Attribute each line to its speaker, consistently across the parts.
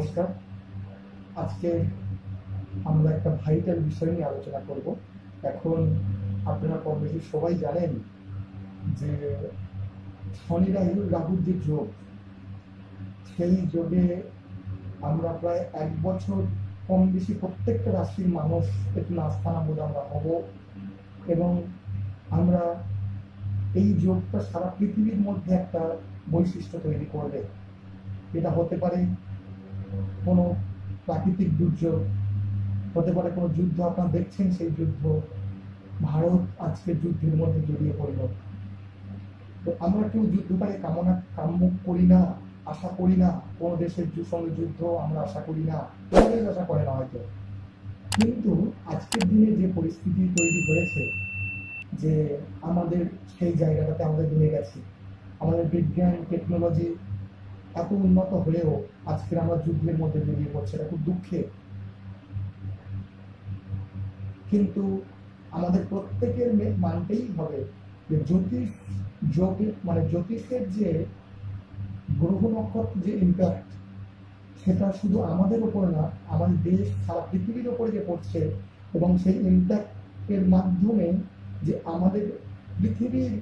Speaker 1: নমস্কার। আজকে আমরা একটা ভাইটাল বিষয় নিয়ে আলোচনা করব। এখন আপনারা কম বেশি সবাই জানেন যে শনি রাহুর যে যোগ, সেই যোগে আমরা প্রায় 1 বছর কম বেশি প্রত্যেকটা রাশির মানুষ একটু নাস্তানাবুদ আমরা হব, এবং আমরা এই যোগটা সারা পৃথিবীর মধ্যে একটা বৈশিষ্ট্য তৈরি করবে। এটা হতে পারে কোনো প্রাকৃতিক দুর্যোগ, হতে পারে কোনো যুদ্ধ। আপনারা দেখছেন সেই যুদ্ধ, ভারত আজকে যুদ্ধের মধ্যে জড়িয়ে পড়ল। তো আমরা কেউ যুদ্ধটাকে কাম্য করি না, আশা করি না। কোনো দেশের সঙ্গে যুদ্ধ আমরা আশা করি না, কোনো দেশ আশা করে না হয়তো। কিন্তু আজকের দিনে যে পরিস্থিতি তৈরি হয়েছে, যে আমাদের সেই জায়গাটাতে আমাদের নিয়ে গেছি, আমাদের বিজ্ঞান টেকনোলজি এত উন্নত হলেও আজকের আমরা যুদ্ধের মধ্যে জড়িয়ে পড়ছে। এটা খুব দুঃখের। কিন্তু আমাদের প্রত্যেকের মানতেই হবে যে জ্যোতিষ যোগে, মানে জ্যোতিষের যে গ্রহ নক্ষত্র যে ইম্প্যাক্ট, সেটা শুধু আমাদের উপর না, আমাদের দেশ সারা পৃথিবীর উপরে যে পড়ছে, এবং সেই ইম্প্যাক্টের মাধ্যমে যে আমাদের পৃথিবীর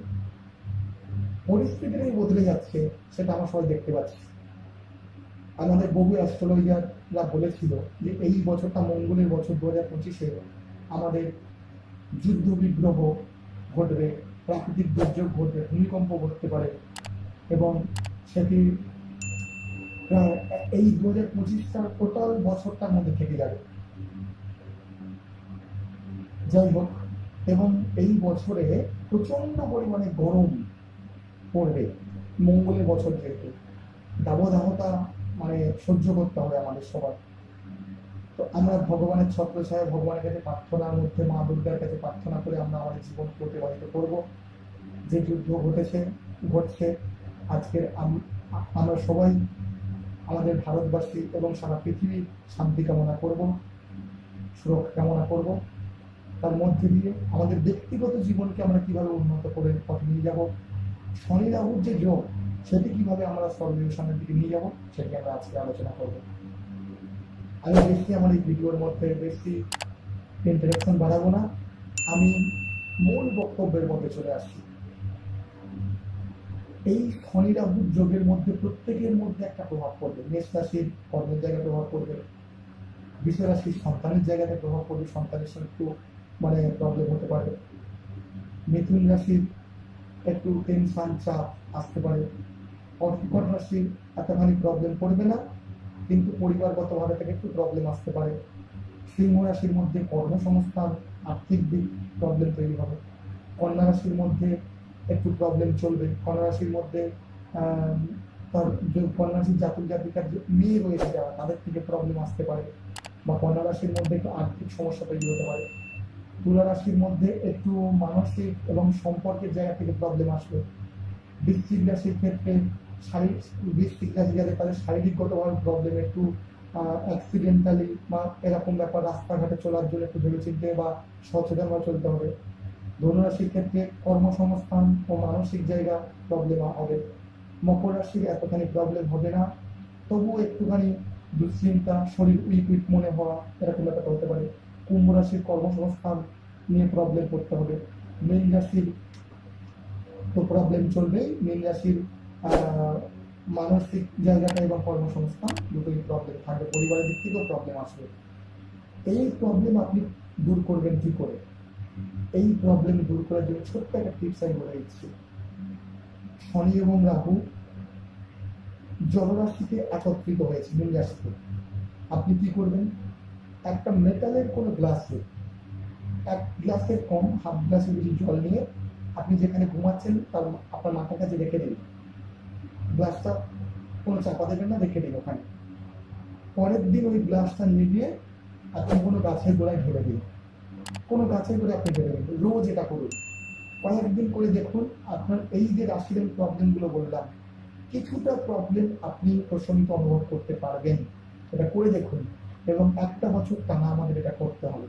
Speaker 1: পরিস্থিতিটাই বদলে যাচ্ছে, সেটা আমরা সবাই দেখতে পাচ্ছি। আমাদের বহু অ্যাস্ট্রোলজাররা বলেছিল যে এই বছরটা মঙ্গলের বছর, 2025-এ আমাদের যুদ্ধ বিগ্রহ ঘটবে, প্রাকৃতিক দুর্যোগ ঘটবে, ভূমিকম্প ঘটতে পারে, এবং সেটি প্রায় এই 2025টা টোটাল বছরটার মধ্যে থেকে যাবে। যাই হোক, এবং এই বছরে প্রচন্ড পরিমাণে গরম পড়বে। মঙ্গলের বছর যেহেতু, দাবদাহতা মানে সহ্য করতে হবে আমাদের সবার। তো আমরা ভগবানের ছত্রছায়া, ভগবানের কাছে প্রার্থনার মধ্যে, মা দুর্গার কাছে প্রার্থনা করে আমরা আমাদের জীবন অতিবাহিত করব। যে যুদ্ধ ঘটছে আজকের, আমরা সবাই আমাদের ভারতবাসী এবং সারা পৃথিবীর শান্তি কামনা করব, সুরক্ষা কামনা করব। তার মধ্যে দিয়ে আমাদের ব্যক্তিগত জীবনকে আমরা কিভাবে উন্নত করে পথে নিয়ে যাব, শনি রাহুর যে যোগ, সেটি কিভাবে আমরা সলিউশনের দিকে নিয়ে যাব, সেটি আমরা আজকে আলোচনা করব। আমি বেশি আমার এই ভিডিওর মধ্যে বেশি ইন্টারাকশন বাড়াবো না, আমি মূল বক্তব্যের মধ্যে চলে আসছি। এই শনি রাহুর যোগের মধ্যে প্রত্যেকের মধ্যে একটা প্রভাব পড়বে। মেষ রাশির কর্মের জায়গায় প্রভাব পড়বে, বৃষ রাশির সন্তানের জায়গাতে প্রভাব পড়বে, সন্তানের সঙ্গে একটু মানে প্রবলেম হতে পারে। মিথুন রাশির একটু টেনশন, চাপ আসতে পারে। কর্কট রাশির এতখানি প্রবলেম পড়বে না, কিন্তু পরিবারগতভাবে থেকে একটু প্রবলেম আসতে পারে। সিংহ রাশির মধ্যে কর্মসংস্থান, আর্থিক দিক প্রবলেম তৈরি হবে। কন্যা রাশির মধ্যে একটু প্রবলেম চলবে। কন্যা রাশির মধ্যে কন্যা রাশির জাতক জাতিকার যে মেয়ে রয়েছে যারা, তাদের থেকে প্রবলেম আসতে পারে, বা কন্যা রাশির মধ্যে একটু আর্থিক সমস্যা তৈরি হতে পারে। তুলা রাশির মধ্যে একটু মানসিক এবং সম্পর্কের জায়গা থেকে প্রবলেম আসবে। বৃশ্চিক রাশির ক্ষেত্রে বৃশ্চিক রাশি যাদের, তাদের শারীরিকগতভাবে প্রবলেম, একটু অ্যাক্সিডেন্টালি বা এরকম ব্যাপার, রাস্তাঘাটে চলার জন্য একটু ভেবেচিন্তে বা সচেতনভাবে চলতে হবে। ধনুরাশির ক্ষেত্রে কর্মসংস্থান ও মানসিক জায়গা প্রবলেম হবে। মকর রাশির এতখানি প্রবলেম হবে না, তবুও একটুখানি দুশ্চিন্তা, শরীর উইক মনে হওয়া, এরকম ব্যাপারটা হতে পারে। কুম্ভ রাশির কর্মসংস্থান নিয়ে প্রবলেম করতে হবে। মীন রাশির তো প্রবলেম চলবেই, মীন রাশির মানসিক জায়গাটা এবং কর্মসংস্থান দুটোই প্রবলেম থাকবে। পরিবারের দিক থেকেও প্রবলেম আসবে। এই প্রবলেম আপনি দূর করবেন কি করে? এই প্রবলেম দূর করার জন্য ছোট্ট একটা টিপস আমি বলে দিচ্ছি। শনি এবং রাহু জলরাশিতে একত্রিত হয়েছে মীন রাশিতে। আপনি কি করবেন? একটা মেটালের কোনো গ্লাসে, 1 গ্লাসের কম, হাফ গ্লাসের বেশি জল নিয়ে আপনি যেখানে ঘুমাচ্ছেন তার আপনার মাথার কাছে রেখে দিন। গ্লাসটা কোনো চাপা দেবেন না, রেখে দিন ওখানে। পরের দিন ওই গ্লাসটা নিয়ে গিয়ে আপনি কোনো গাছের গোড়ায় ঢেলে দিন। কোনো গাছের গোড়ায় আপনি ঢেলে দিন। রোজ এটা করুন, কয়েকদিন করে দেখুন আপনার এই যে রাশির প্রবলেমগুলো বললাম, কিছুটা প্রবলেম আপনি প্রশমিত অনুভব করতে পারবেন। এটা করে দেখুন, এবং 1টা বছর টানা আমাদের এটা করতে হবে।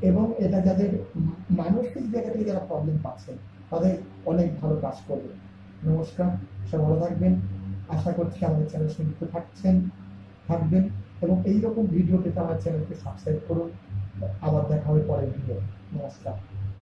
Speaker 1: এবং এটা যাদের মানসিক জায়গা থেকে যারা প্রবলেম পাচ্ছেন, তাদের অনেক ভালো কাজ করবে। নমস্কার, সবাই ভালো থাকবেন। আশা করছি আমাদের চ্যানেল যুক্ত থাকবেন এবং এইরকম ভিডিও পেতে আমার চ্যানেলকে সাবস্ক্রাইব করুন। আবার দেখা হবে পরের ভিডিও। নমস্কার।